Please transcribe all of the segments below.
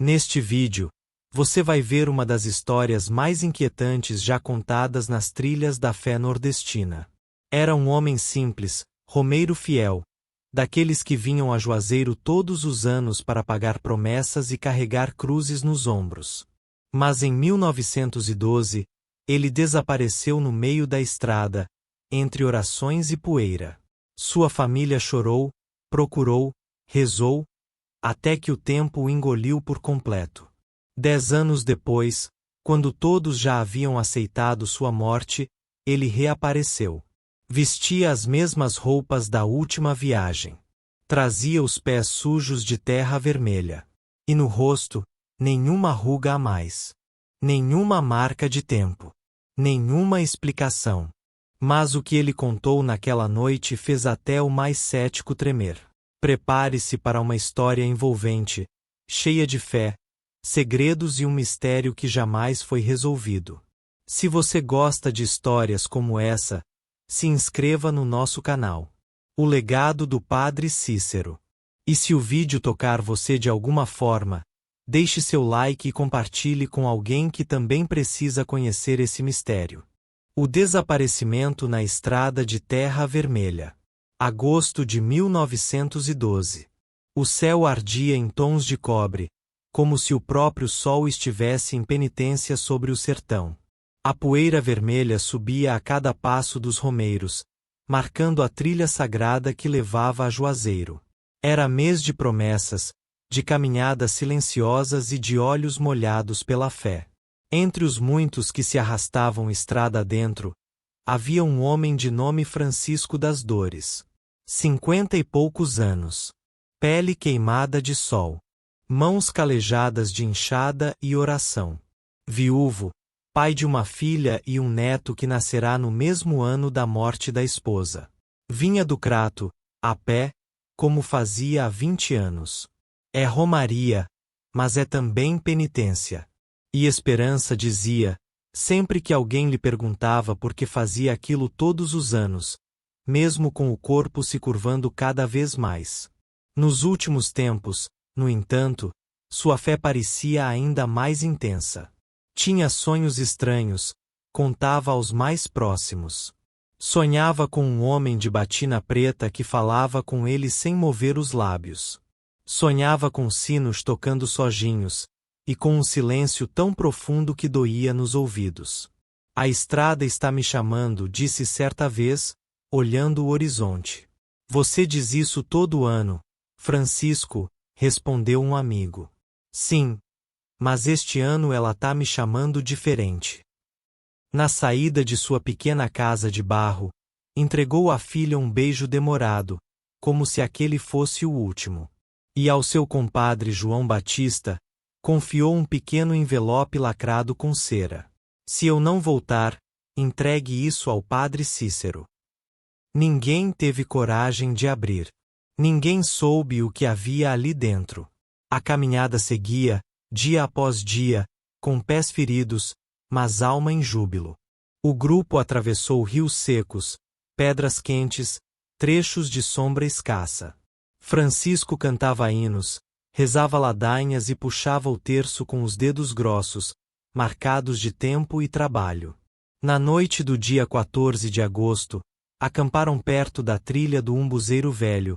Neste vídeo, você vai ver uma das histórias mais inquietantes já contadas nas trilhas da fé nordestina. Era um homem simples, romeiro fiel, daqueles que vinham a Juazeiro todos os anos para pagar promessas e carregar cruzes nos ombros. Mas em 1912, ele desapareceu no meio da estrada, entre orações e poeira. Sua família chorou, procurou, rezou, até que o tempo o engoliu por completo. 10 anos depois, quando todos já haviam aceitado sua morte, ele reapareceu. Vestia as mesmas roupas da última viagem. Trazia os pés sujos de terra vermelha. E no rosto, nenhuma ruga a mais. Nenhuma marca de tempo. Nenhuma explicação. Mas o que ele contou naquela noite fez até o mais cético tremer. Prepare-se para uma história envolvente, cheia de fé, segredos e um mistério que jamais foi resolvido. Se você gosta de histórias como essa, se inscreva no nosso canal. O legado do Padre Cícero. E se o vídeo tocar você de alguma forma, deixe seu like e compartilhe com alguém que também precisa conhecer esse mistério. O desaparecimento na estrada de Terra Vermelha. Agosto de 1912. O céu ardia em tons de cobre, como se o próprio sol estivesse em penitência sobre o sertão. A poeira vermelha subia a cada passo dos romeiros, marcando a trilha sagrada que levava a Juazeiro. Era mês de promessas, de caminhadas silenciosas e de olhos molhados pela fé. Entre os muitos que se arrastavam estrada adentro, havia um homem de nome Francisco das Dores. 50 e poucos anos. Pele queimada de sol. Mãos calejadas de enxada e oração. Viúvo, pai de uma filha e um neto que nascerá no mesmo ano da morte da esposa. Vinha do Crato, a pé, como fazia há 20 anos. É romaria, mas é também penitência. E Esperança dizia, sempre que alguém lhe perguntava por que fazia aquilo todos os anos, mesmo com o corpo se curvando cada vez mais. Nos últimos tempos, no entanto, sua fé parecia ainda mais intensa. Tinha sonhos estranhos, contava aos mais próximos. Sonhava com um homem de batina preta que falava com ele sem mover os lábios. Sonhava com sinos tocando sojinhos, e com um silêncio tão profundo que doía nos ouvidos. A estrada está me chamando, disse certa vez, olhando o horizonte. Você diz isso todo ano, Francisco, respondeu um amigo. Sim, mas este ano ela tá me chamando diferente. Na saída de sua pequena casa de barro, entregou à filha um beijo demorado, como se aquele fosse o último. E ao seu compadre João Batista, confiou um pequeno envelope lacrado com cera. Se eu não voltar, entregue isso ao Padre Cícero. Ninguém teve coragem de abrir. Ninguém soube o que havia ali dentro. A caminhada seguia, dia após dia, com pés feridos, mas alma em júbilo. O grupo atravessou rios secos, pedras quentes, trechos de sombra escassa. Francisco cantava hinos, rezava ladainhas e puxava o terço com os dedos grossos, marcados de tempo e trabalho. Na noite do dia 14 de agosto, acamparam perto da trilha do Umbuzeiro Velho,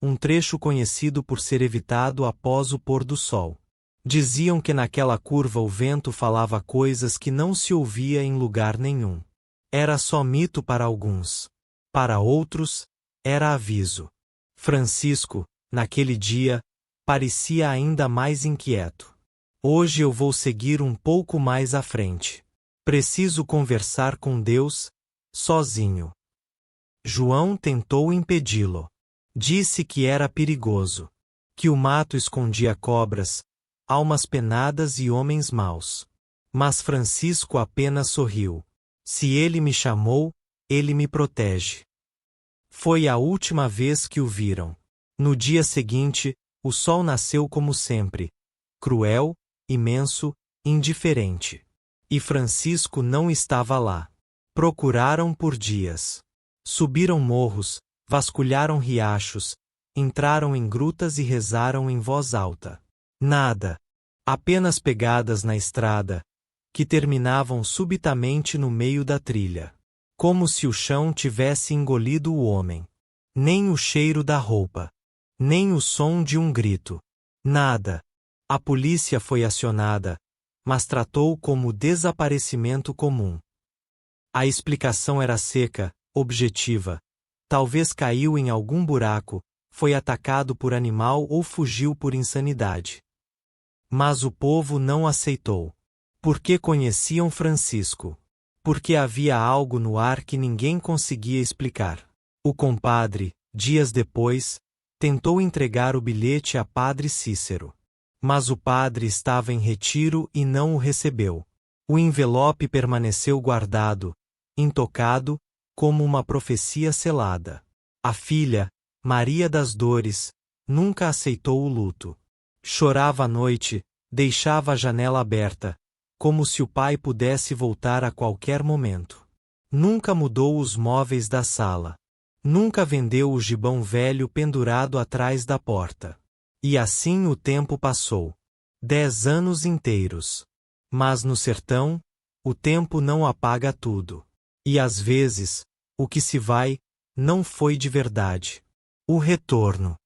um trecho conhecido por ser evitado após o pôr do sol. Diziam que naquela curva o vento falava coisas que não se ouvia em lugar nenhum. Era só mito para alguns. Para outros, era aviso. Francisco, naquele dia, parecia ainda mais inquieto. Hoje eu vou seguir um pouco mais à frente. Preciso conversar com Deus, sozinho. João tentou impedi-lo. Disse que era perigoso, que o mato escondia cobras, almas penadas e homens maus. Mas Francisco apenas sorriu. Se ele me chamou, ele me protege. Foi a última vez que o viram. No dia seguinte, o sol nasceu como sempre, cruel, imenso, indiferente. E Francisco não estava lá. Procuraram por dias. Subiram morros, vasculharam riachos, entraram em grutas e rezaram em voz alta. Nada. Apenas pegadas na estrada, que terminavam subitamente no meio da trilha. Como se o chão tivesse engolido o homem. Nem o cheiro da roupa. Nem o som de um grito. Nada. A polícia foi acionada, mas tratou como desaparecimento comum. A explicação era seca, objetiva. Talvez caiu em algum buraco, foi atacado por animal ou fugiu por insanidade. Mas o povo não aceitou. Porque conheciam Francisco. Porque havia algo no ar que ninguém conseguia explicar. O compadre, dias depois, tentou entregar o bilhete a Padre Cícero. Mas o padre estava em retiro e não o recebeu. O envelope permaneceu guardado, intocado, como uma profecia selada. A filha, Maria das Dores, nunca aceitou o luto. Chorava à noite, deixava a janela aberta, como se o pai pudesse voltar a qualquer momento. Nunca mudou os móveis da sala. Nunca vendeu o gibão velho pendurado atrás da porta. E assim o tempo passou. 10 anos inteiros. Mas no sertão, o tempo não apaga tudo. E às vezes, o que se vai, não foi de verdade. O retorno.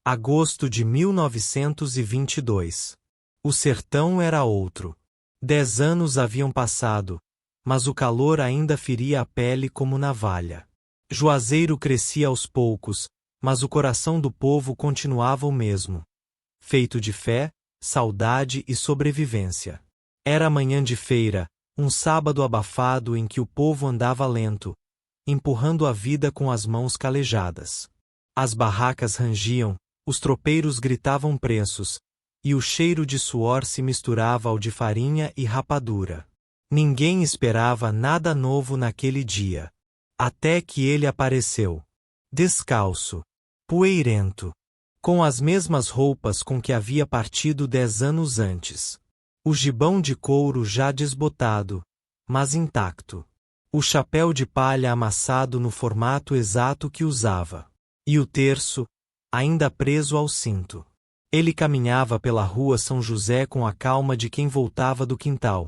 Agosto de 1922. O sertão era outro. 10 anos haviam passado, mas o calor ainda feria a pele como navalha. Juazeiro crescia aos poucos, mas o coração do povo continuava o mesmo. Feito de fé, saudade e sobrevivência. Era manhã de feira, um sábado abafado em que o povo andava lento, empurrando a vida com as mãos calejadas. As barracas rangiam, os tropeiros gritavam preços, e o cheiro de suor se misturava ao de farinha e rapadura. Ninguém esperava nada novo naquele dia. Até que ele apareceu. Descalço. Poeirento. Com as mesmas roupas com que havia partido 10 anos antes. O gibão de couro já desbotado, mas intacto. O chapéu de palha amassado no formato exato que usava. E o terço, ainda preso ao cinto. Ele caminhava pela rua São José com a calma de quem voltava do quintal,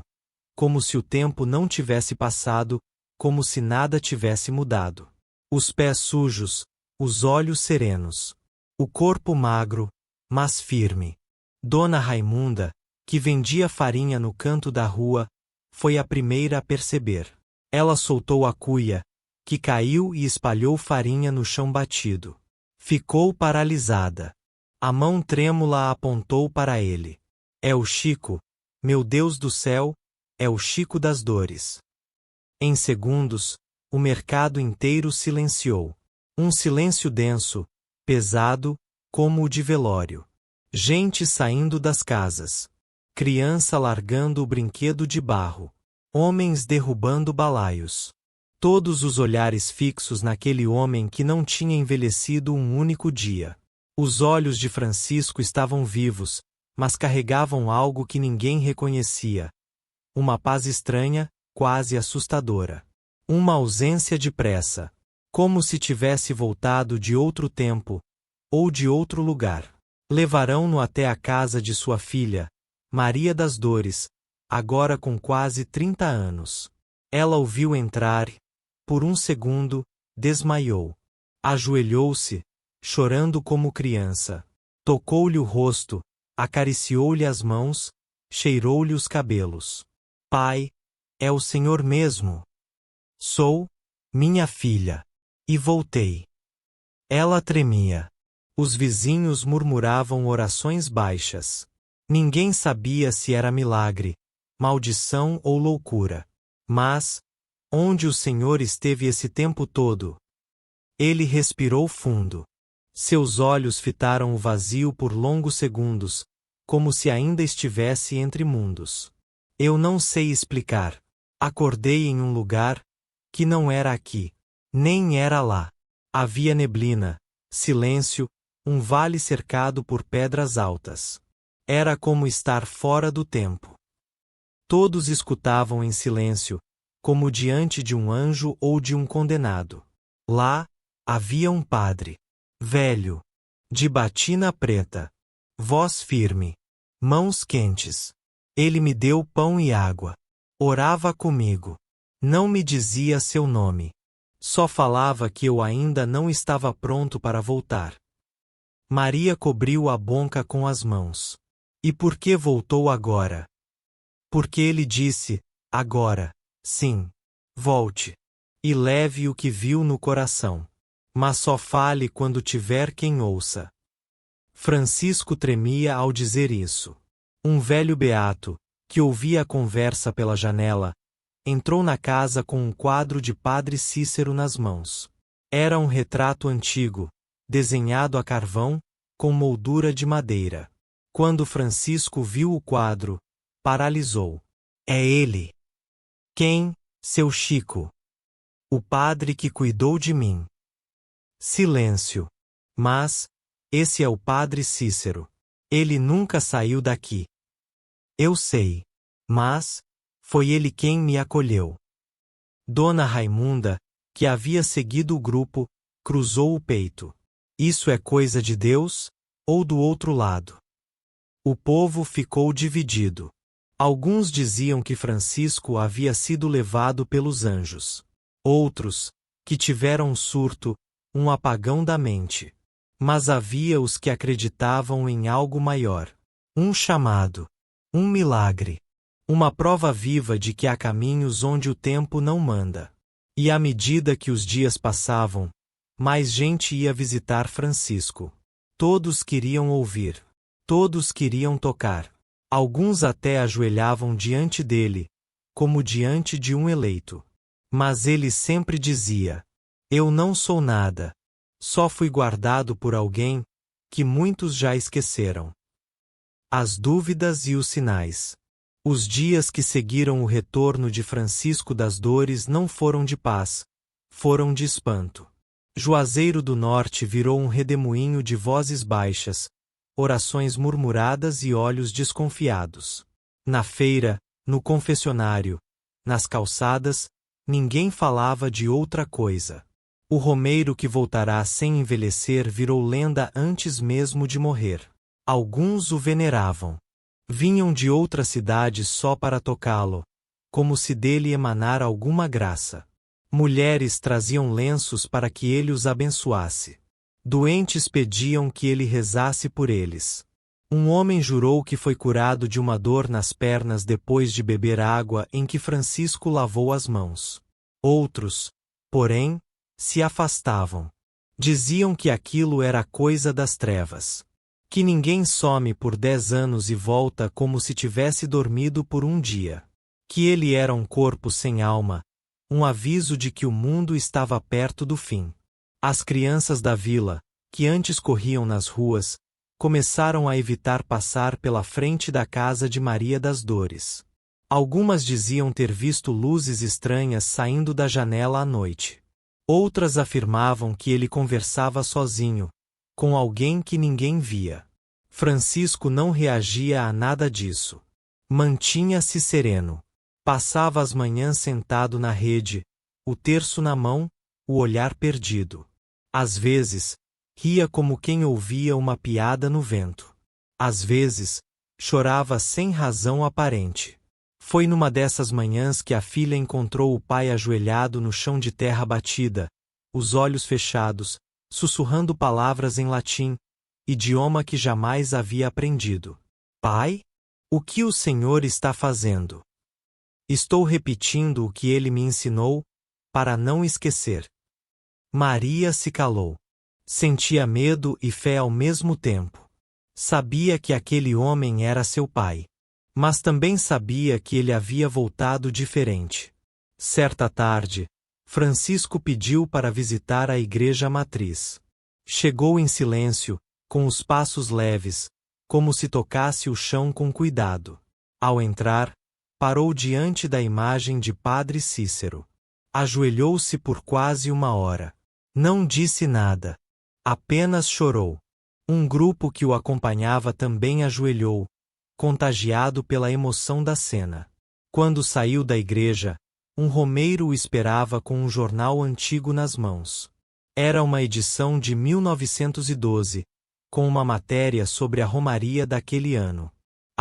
como se o tempo não tivesse passado, como se nada tivesse mudado. Os pés sujos, os olhos serenos. O corpo magro, mas firme. Dona Raimunda, que vendia farinha no canto da rua, foi a primeira a perceber. Ela soltou a cuia, que caiu e espalhou farinha no chão batido. Ficou paralisada. A mão trêmula a apontou para ele. É o Chico, meu Deus do céu, é o Chico das Dores. Em segundos, o mercado inteiro silenciou. Um silêncio denso, pesado, como o de velório. Gente saindo das casas. Criança largando o brinquedo de barro. Homens derrubando balaios. Todos os olhares fixos naquele homem que não tinha envelhecido um único dia. Os olhos de Francisco estavam vivos, mas carregavam algo que ninguém reconhecia. Uma paz estranha, quase assustadora. Uma ausência de pressa. Como se tivesse voltado de outro tempo, ou de outro lugar. Levarão-no até a casa de sua filha, Maria das Dores, agora com quase 30 anos. Ela o viu entrar e, por um segundo, desmaiou. Ajoelhou-se, chorando como criança. Tocou-lhe o rosto, acariciou-lhe as mãos, cheirou-lhe os cabelos. Pai, é o Senhor mesmo. Sou, minha filha. E voltei. Ela tremia. Os vizinhos murmuravam orações baixas. Ninguém sabia se era milagre, maldição ou loucura. Mas, onde o Senhor esteve esse tempo todo? Ele respirou fundo. Seus olhos fitaram o vazio por longos segundos, como se ainda estivesse entre mundos. Eu não sei explicar. Acordei em um lugar que não era aqui, nem era lá. Havia neblina, silêncio, um vale cercado por pedras altas. Era como estar fora do tempo. Todos escutavam em silêncio, como diante de um anjo ou de um condenado. Lá, havia um padre, velho, de batina preta, voz firme, mãos quentes. Ele me deu pão e água. Orava comigo. Não me dizia seu nome. Só falava que eu ainda não estava pronto para voltar. Maria cobriu a boca com as mãos. E por que voltou agora? Porque ele disse, agora, sim. Volte. E leve o que viu no coração. Mas só fale quando tiver quem ouça. Francisco tremia ao dizer isso. Um velho beato, que ouvia a conversa pela janela, entrou na casa com um quadro de Padre Cícero nas mãos. Era um retrato antigo, desenhado a carvão, com moldura de madeira. Quando Francisco viu o quadro, paralisou. É ele. Quem, seu Chico? O padre que cuidou de mim. Silêncio. Mas, esse é o Padre Cícero. Ele nunca saiu daqui. Eu sei. Mas, foi ele quem me acolheu. Dona Raimunda, que havia seguido o grupo, cruzou o peito. Isso é coisa de Deus, ou do outro lado? O povo ficou dividido. Alguns diziam que Francisco havia sido levado pelos anjos. Outros, que tiveram um surto, um apagão da mente. Mas havia os que acreditavam em algo maior. Um chamado. Um milagre. Uma prova viva de que há caminhos onde o tempo não manda. E à medida que os dias passavam, mais gente ia visitar Francisco. Todos queriam ouvir. Todos queriam tocar. Alguns até ajoelhavam diante dele, como diante de um eleito. Mas ele sempre dizia: eu não sou nada. Só fui guardado por alguém, que muitos já esqueceram. As dúvidas e os sinais. Os dias que seguiram o retorno de Francisco das Dores não foram de paz, foram de espanto. Juazeiro do Norte virou um redemoinho de vozes baixas, orações murmuradas e olhos desconfiados. Na feira, no confessionário, nas calçadas, ninguém falava de outra coisa. O romeiro que voltará sem envelhecer virou lenda antes mesmo de morrer. Alguns o veneravam. Vinham de outras cidades só para tocá-lo, como se dele emanara alguma graça. Mulheres traziam lenços para que ele os abençoasse. Doentes pediam que ele rezasse por eles. Um homem jurou que foi curado de uma dor nas pernas depois de beber água em que Francisco lavou as mãos. Outros, porém, se afastavam. Diziam que aquilo era coisa das trevas. Que ninguém some por 10 anos e volta como se tivesse dormido por um dia. Que ele era um corpo sem alma, um aviso de que o mundo estava perto do fim. As crianças da vila, que antes corriam nas ruas, começaram a evitar passar pela frente da casa de Maria das Dores. Algumas diziam ter visto luzes estranhas saindo da janela à noite. Outras afirmavam que ele conversava sozinho, com alguém que ninguém via. Francisco não reagia a nada disso. Mantinha-se sereno. Passava as manhãs sentado na rede, o terço na mão, o olhar perdido. Às vezes, ria como quem ouvia uma piada no vento. Às vezes, chorava sem razão aparente. Foi numa dessas manhãs que a filha encontrou o pai ajoelhado no chão de terra batida, os olhos fechados, sussurrando palavras em latim, idioma que jamais havia aprendido. Pai? O que o Senhor está fazendo? Estou repetindo o que ele me ensinou, para não esquecer. Maria se calou. Sentia medo e fé ao mesmo tempo. Sabia que aquele homem era seu pai. Mas também sabia que ele havia voltado diferente. Certa tarde, Francisco pediu para visitar a igreja matriz. Chegou em silêncio, com os passos leves, como se tocasse o chão com cuidado. Ao entrar, parou diante da imagem de Padre Cícero. Ajoelhou-se por quase 1 hora. Não disse nada. Apenas chorou. Um grupo que o acompanhava também ajoelhou, contagiado pela emoção da cena. Quando saiu da igreja, um romeiro o esperava com um jornal antigo nas mãos. Era uma edição de 1912, com uma matéria sobre a romaria daquele ano.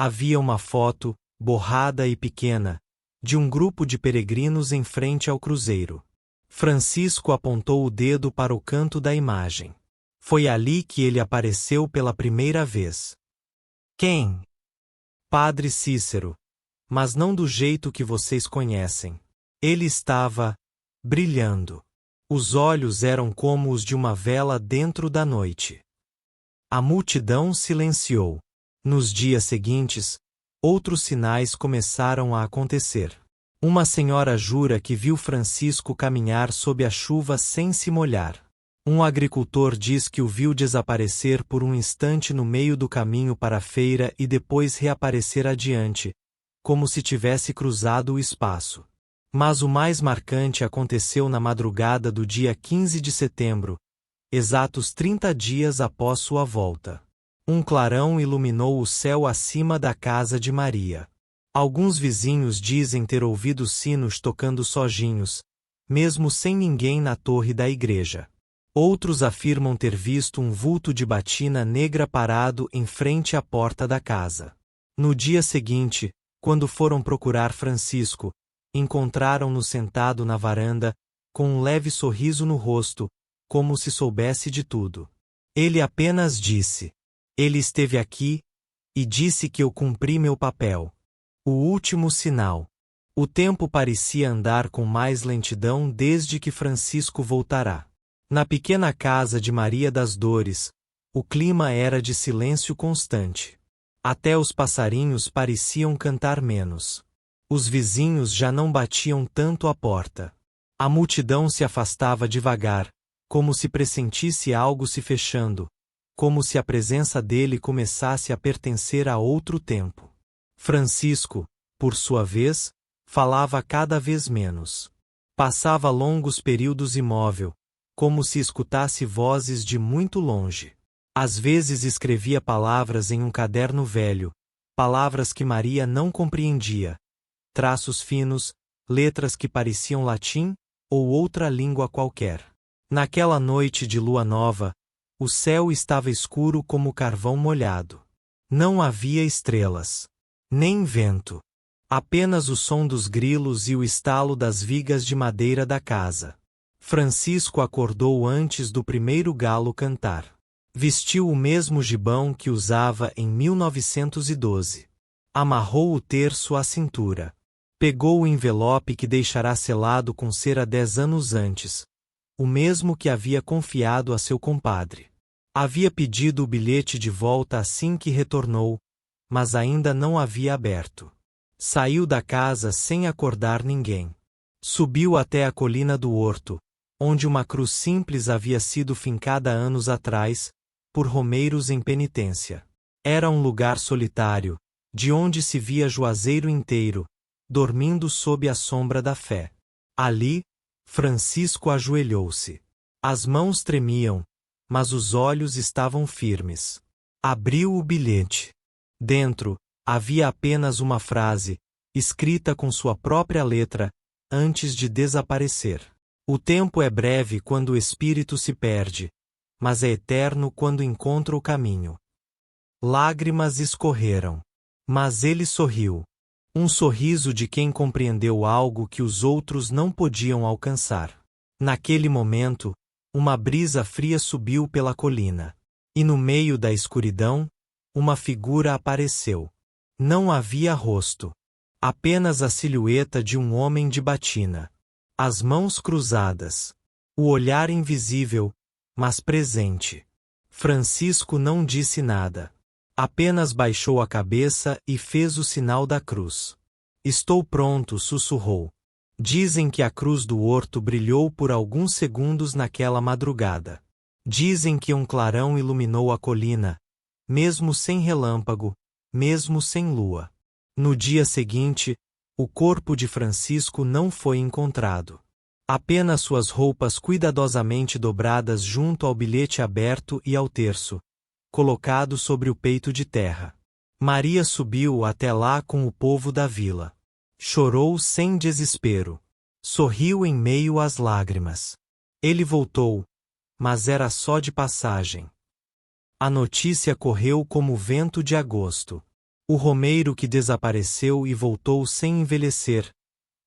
Havia uma foto, borrada e pequena, de um grupo de peregrinos em frente ao cruzeiro. Francisco apontou o dedo para o canto da imagem. Foi ali que ele apareceu pela primeira vez. Quem? Padre Cícero. Mas não do jeito que vocês conhecem. Ele estava brilhando. Os olhos eram como os de uma vela dentro da noite. A multidão silenciou. Nos dias seguintes, outros sinais começaram a acontecer. Uma senhora jura que viu Francisco caminhar sob a chuva sem se molhar. Um agricultor diz que o viu desaparecer por um instante no meio do caminho para a feira e depois reaparecer adiante, como se tivesse cruzado o espaço. Mas o mais marcante aconteceu na madrugada do dia 15 de setembro, exatos 30 dias após sua volta. Um clarão iluminou o céu acima da casa de Maria. Alguns vizinhos dizem ter ouvido sinos tocando sozinhos, mesmo sem ninguém na torre da igreja. Outros afirmam ter visto um vulto de batina negra parado em frente à porta da casa. No dia seguinte, quando foram procurar Francisco, encontraram-no sentado na varanda, com um leve sorriso no rosto, como se soubesse de tudo. Ele apenas disse: "Ele esteve aqui, e disse que eu cumpri meu papel." O último sinal. O tempo parecia andar com mais lentidão desde que Francisco voltará. Na pequena casa de Maria das Dores, o clima era de silêncio constante. Até os passarinhos pareciam cantar menos. Os vizinhos já não batiam tanto à porta. A multidão se afastava devagar, como se pressentisse algo se fechando, como se a presença dele começasse a pertencer a outro tempo. Francisco, por sua vez, falava cada vez menos. Passava longos períodos imóvel, como se escutasse vozes de muito longe. Às vezes escrevia palavras em um caderno velho, palavras que Maria não compreendia, traços finos, letras que pareciam latim ou outra língua qualquer. Naquela noite de lua nova, o céu estava escuro como carvão molhado. Não havia estrelas, nem vento. Apenas o som dos grilos e o estalo das vigas de madeira da casa. Francisco acordou antes do primeiro galo cantar. Vestiu o mesmo gibão que usava em 1912. Amarrou o terço à cintura. Pegou o envelope que deixará selado com cera 10 anos antes, o mesmo que havia confiado a seu compadre. Havia pedido o bilhete de volta assim que retornou, mas ainda não havia aberto. Saiu da casa sem acordar ninguém. Subiu até a colina do horto, onde uma cruz simples havia sido fincada anos atrás, por romeiros em penitência. Era um lugar solitário, de onde se via Juazeiro inteiro, dormindo sob a sombra da fé. Ali, Francisco ajoelhou-se. As mãos tremiam, mas os olhos estavam firmes. Abriu o bilhete. Dentro, havia apenas uma frase, escrita com sua própria letra, antes de desaparecer. O tempo é breve quando o espírito se perde, mas é eterno quando encontra o caminho. Lágrimas escorreram. Mas ele sorriu. Um sorriso de quem compreendeu algo que os outros não podiam alcançar. Naquele momento, uma brisa fria subiu pela colina. E no meio da escuridão, uma figura apareceu. Não havia rosto. Apenas a silhueta de um homem de batina. As mãos cruzadas. O olhar invisível, mas presente. Francisco não disse nada. Apenas baixou a cabeça e fez o sinal da cruz. "Estou pronto", sussurrou. Dizem que a cruz do horto brilhou por alguns segundos naquela madrugada. Dizem que um clarão iluminou a colina, mesmo sem relâmpago, mesmo sem lua. No dia seguinte, o corpo de Francisco não foi encontrado. Apenas suas roupas cuidadosamente dobradas junto ao bilhete aberto e ao terço, colocado sobre o peito de terra. Maria subiu até lá com o povo da vila. Chorou sem desespero. Sorriu em meio às lágrimas. Ele voltou, mas era só de passagem. A notícia correu como vento de agosto. O romeiro que desapareceu e voltou sem envelhecer,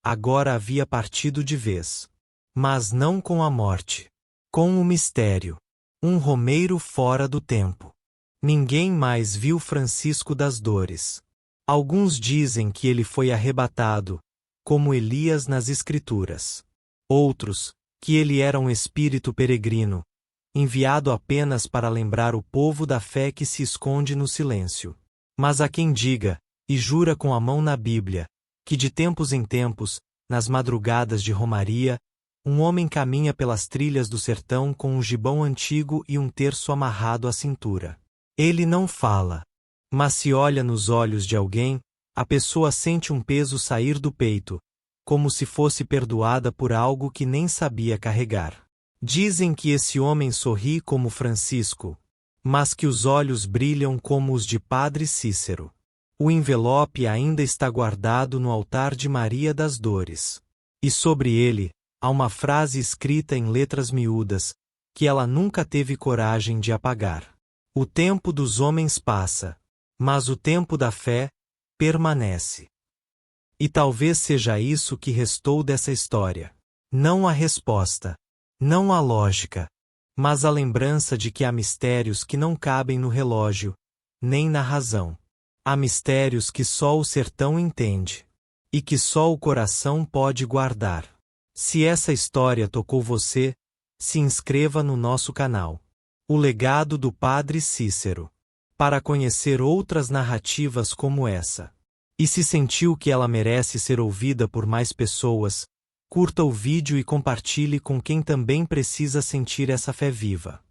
agora havia partido de vez. Mas não com a morte. Com o mistério. Um romeiro fora do tempo. Ninguém mais viu Francisco das Dores. Alguns dizem que ele foi arrebatado, como Elias nas Escrituras. Outros, que ele era um espírito peregrino, enviado apenas para lembrar o povo da fé que se esconde no silêncio. Mas há quem diga, e jura com a mão na Bíblia, que de tempos em tempos, nas madrugadas de romaria, um homem caminha pelas trilhas do sertão com um gibão antigo e um terço amarrado à cintura. Ele não fala. Mas se olha nos olhos de alguém, a pessoa sente um peso sair do peito, como se fosse perdoada por algo que nem sabia carregar. Dizem que esse homem sorri como Francisco, mas que os olhos brilham como os de Padre Cícero. O envelope ainda está guardado no altar de Maria das Dores. E sobre ele, há uma frase escrita em letras miúdas, que ela nunca teve coragem de apagar. O tempo dos homens passa, mas o tempo da fé permanece. E talvez seja isso que restou dessa história. Não a resposta, não a lógica, mas a lembrança de que há mistérios que não cabem no relógio, nem na razão. Há mistérios que só o sertão entende, e que só o coração pode guardar. Se essa história tocou você, se inscreva no nosso canal. O legado do Padre Cícero. Para conhecer outras narrativas como essa. E se sentiu que ela merece ser ouvida por mais pessoas, curta o vídeo e compartilhe com quem também precisa sentir essa fé viva.